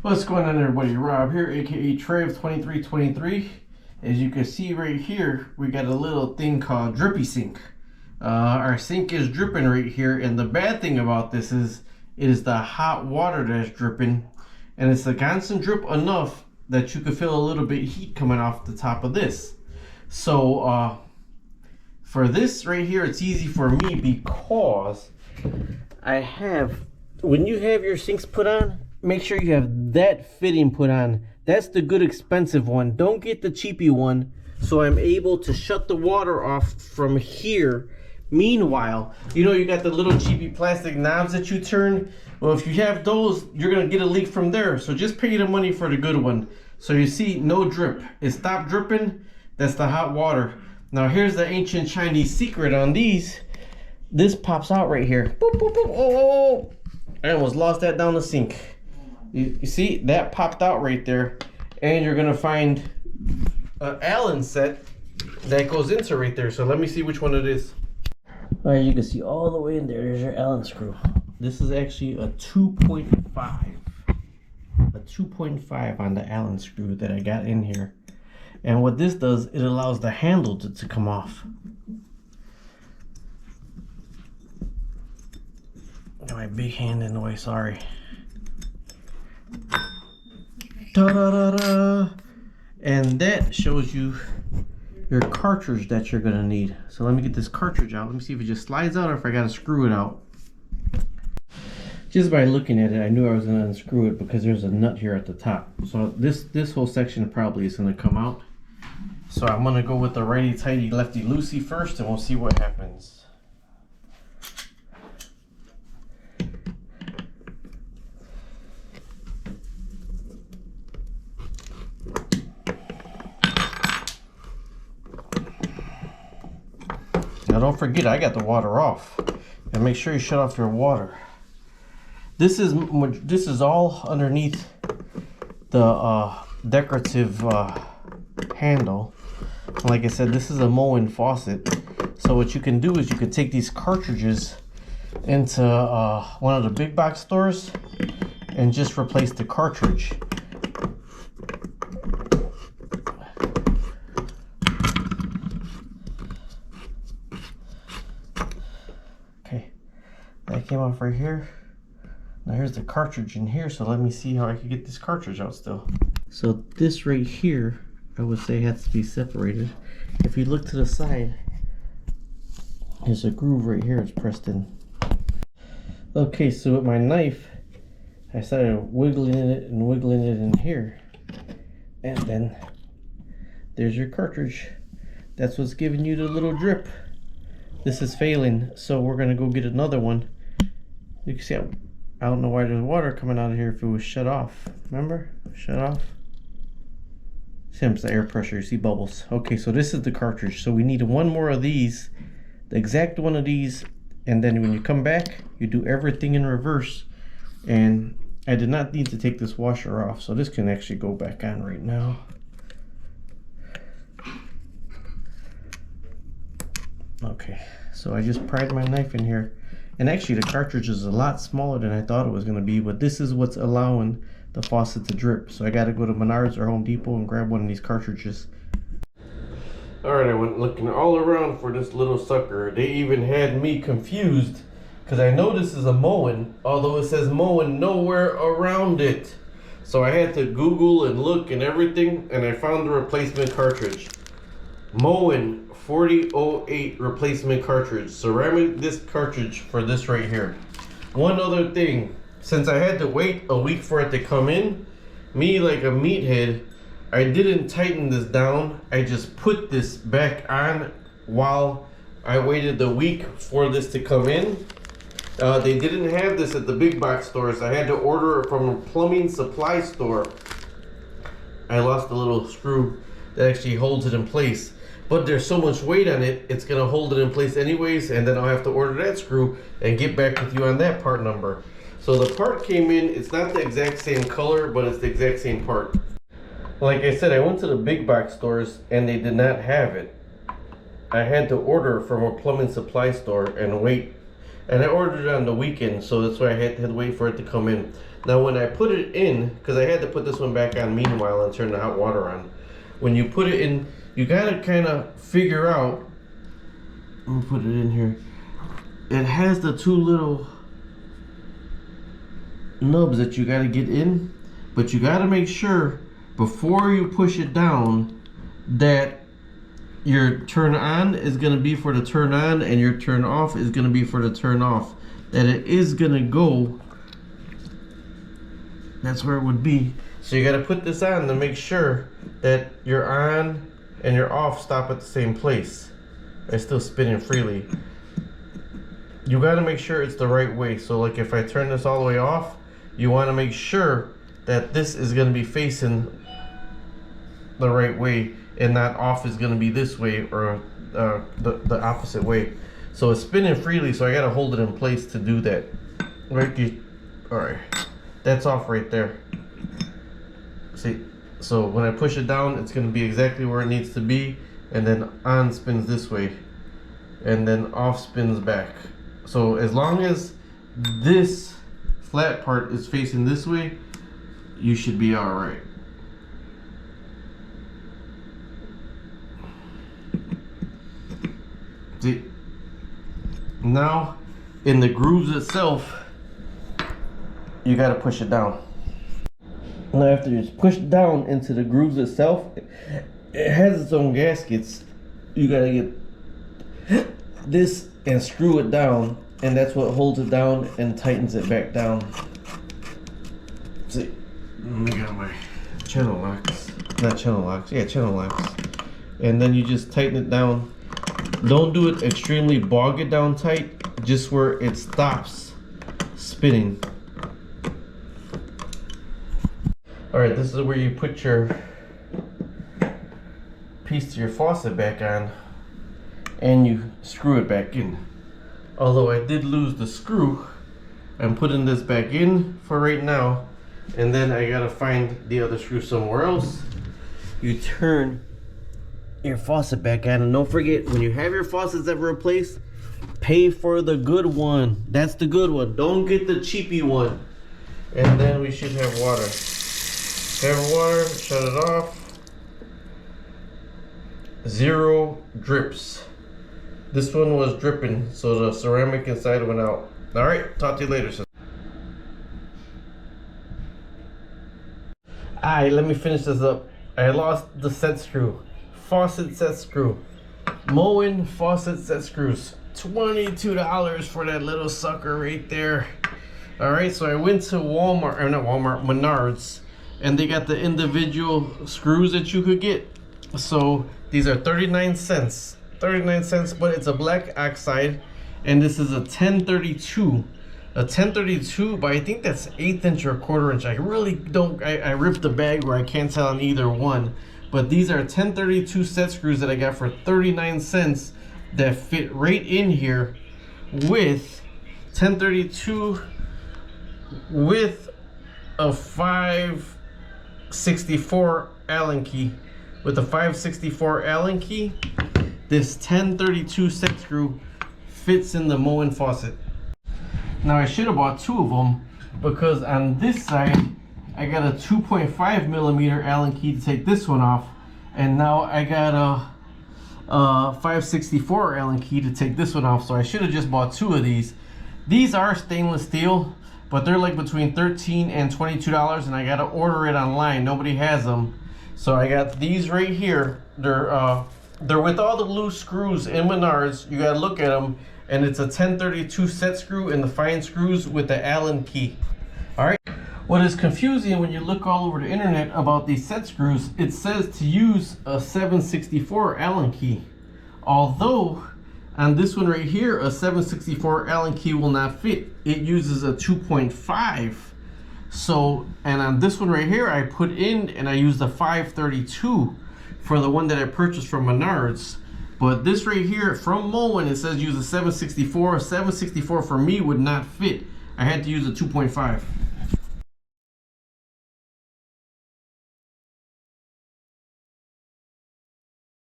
What's going on, everybody? Rob here, aka Trev2323. As you can see right here, we got a little thing called drippy sink. Our sink is dripping right here, and the bad thing about this is it is the hot water that's dripping, and it's a constant drip enough that you could feel a little bit heat coming off the top of this. So for this right here, it's easy for me because I have, when you have your sinks put on, make sure you have that fitting put on. That's the good expensive one. Don't get the cheapy one. So I'm able to shut the water off from here. Meanwhile, you know, you got the little cheapy plastic knobs that you turn. Well, if you have those, you're gonna get a leak from there. So just pay the money for the good one. So you see, no drip. It stopped dripping. That's the hot water. Now here's the ancient Chinese secret on these. This pops out right here. Boop, boop, boop. Oh, I almost lost that down the sink. You see, that popped out right there, and you're gonna find an Allen set that goes into right there. So let me see which one it is. All right, you can see all the way in there. There's your Allen screw. This is actually a 2.5, a 2.5 on the Allen screw that I got in here. And what this does, it allows the handle to come off. Got my big hand in the way, sorry. Ta-da-da-da. And that shows you your cartridge that you're gonna need. So let me get this cartridge out. Let me see if it just slides out or if I gotta screw it out. Just by looking at it, I knew I was gonna unscrew it because there's a nut here at the top. So this whole section probably is gonna come out. So I'm gonna go with the righty-tighty, lefty-loosey first, and we'll see what happens. Now don't forget, I got the water off, and make sure you shut off your water. This is all underneath the decorative handle. Like I said, this is a Moen faucet. So what you can do is you can take these cartridges into one of the big box stores and just replace the cartridge. Okay, that came off right here. Now here's the cartridge in here, so let me see how I can get this cartridge out still. So this right here, I would say, has to be separated. If you look to the side, there's a groove right here, it's pressed in. Okay, so with my knife, I started wiggling it and wiggling it in here. And then there's your cartridge. That's what's giving you the little drip. This is failing, so we're gonna go get another one. You can see, I don't know why there's water coming out of here if it was shut off. Remember? Shut off. It's the air pressure, you see bubbles. Okay, so this is the cartridge. So we need one more of these, the exact one of these, and then when you come back, you do everything in reverse. And I did not need to take this washer off, so this can actually go back on right now. Okay, so I just pried my knife in here. And actually the cartridge is a lot smaller than I thought it was gonna be, but this is what's allowing the faucet to drip. So I gotta go to Menards or Home Depot and grab one of these cartridges. Alright, I went looking all around for this little sucker. They even had me confused because I know this is a Moen, although it says Moen nowhere around it. So I had to Google and look and everything, and I found the replacement cartridge. Moen 4008 replacement cartridge, ceramic disc cartridge for this right here. One other thing, since I had to wait a week for it to come in, me like a meathead, I didn't tighten this down. I just put this back on while I waited the week for this to come in. They didn't have this at the big box stores. I had to order it from a plumbing supply store. I lost the little screw that actually holds it in place. But there's so much weight on it, it's gonna hold it in place anyways, and then I'll have to order that screw and get back with you on that part number. So the part came in, it's not the exact same color, but it's the exact same part. Like I said, I went to the big box stores and they did not have it. I had to order from a plumbing supply store and wait. And I ordered it on the weekend, so that's why I had to wait for it to come in. Now when I put it in, because I had to put this one back on meanwhile and turn the hot water on. When you put it in, you gotta kind of figure out, let me put it in here. It has the two little nubs that you gotta get in, but you gotta make sure before you push it down that your turn on is gonna be for the turn on and your turn off is gonna be for the turn off. That it is gonna go, that's where it would be. So you gotta put this on to make sure that your on and your off stop at the same place. It's still spinning freely. You gotta make sure it's the right way. So like if I turn this all the way off, you wanna make sure that this is gonna be facing the right way and not off is gonna be this way or the opposite way. So it's spinning freely, so I gotta hold it in place to do that. Right, all right, that's off right there. See, so when I push it down, it's gonna be exactly where it needs to be, and then on spins this way, and then off spins back. So as long as this flat part is facing this way, you should be all right. See, now in the grooves itself, you got to push it down. Now after you push down into the grooves itself, it has its own gaskets. You got to get this and screw it down, and that's what holds it down and tightens it back down. See, let me get my channel locks. Not channel locks, yeah, channel locks. And then you just tighten it down. Don't do it extremely bog it down tight, just where it stops spinning. All right, this is where you put your piece to your faucet back on and you screw it back in. Although I did lose the screw, I'm putting this back in for right now, and then I gotta find the other screw somewhere else. You turn your faucet back on, and don't forget, when you have your faucets ever replaced, pay for the good one. That's the good one. Don't get the cheapy one. And then we should have water. Have water, shut it off. 0 drips. This one was dripping, so the ceramic inside went out. All right, talk to you later. Alright, let me finish this up. I lost the set screw. Faucet set screw. Moen faucet set screws. $22 for that little sucker right there. Alright, so I went to Walmart, or not Walmart, Menards, and they got the individual screws that you could get. So these are 39 cents. 39 cents, but it's a black oxide, and this is a 1032. A 1032, but I think that's 1/8 inch or 1/4 inch. I really don't, I ripped the bag where I can't tell on either one. But these are 1032 set screws that I got for 39 cents that fit right in here with 1032 with a 564 Allen key. With a 564 Allen key, this 1032 set screw fits in the Moen faucet. Now I should have bought 2 of them, because on this side I got a 2.5 millimeter Allen key to take this one off, and now I got a 564 Allen key to take this one off. So I should have just bought 2 of these. These are stainless steel, but they're like between $13 and $22, and I gotta order it online. Nobody has them, so I got these right here. They're with all the loose screws in Menards. You gotta look at them, and it's a 1032 set screw and the fine screws with the Allen key. All right. What is confusing when you look all over the internet about these set screws, it says to use a 764 Allen key. Although on this one right here, a 764 Allen key will not fit. It uses a 2.5. So, and on this one right here, I put in and I used a 532 for the one that I purchased from Menards. But this right here from Moen, it says use a 764. A 764 for me would not fit. I had to use a 2.5.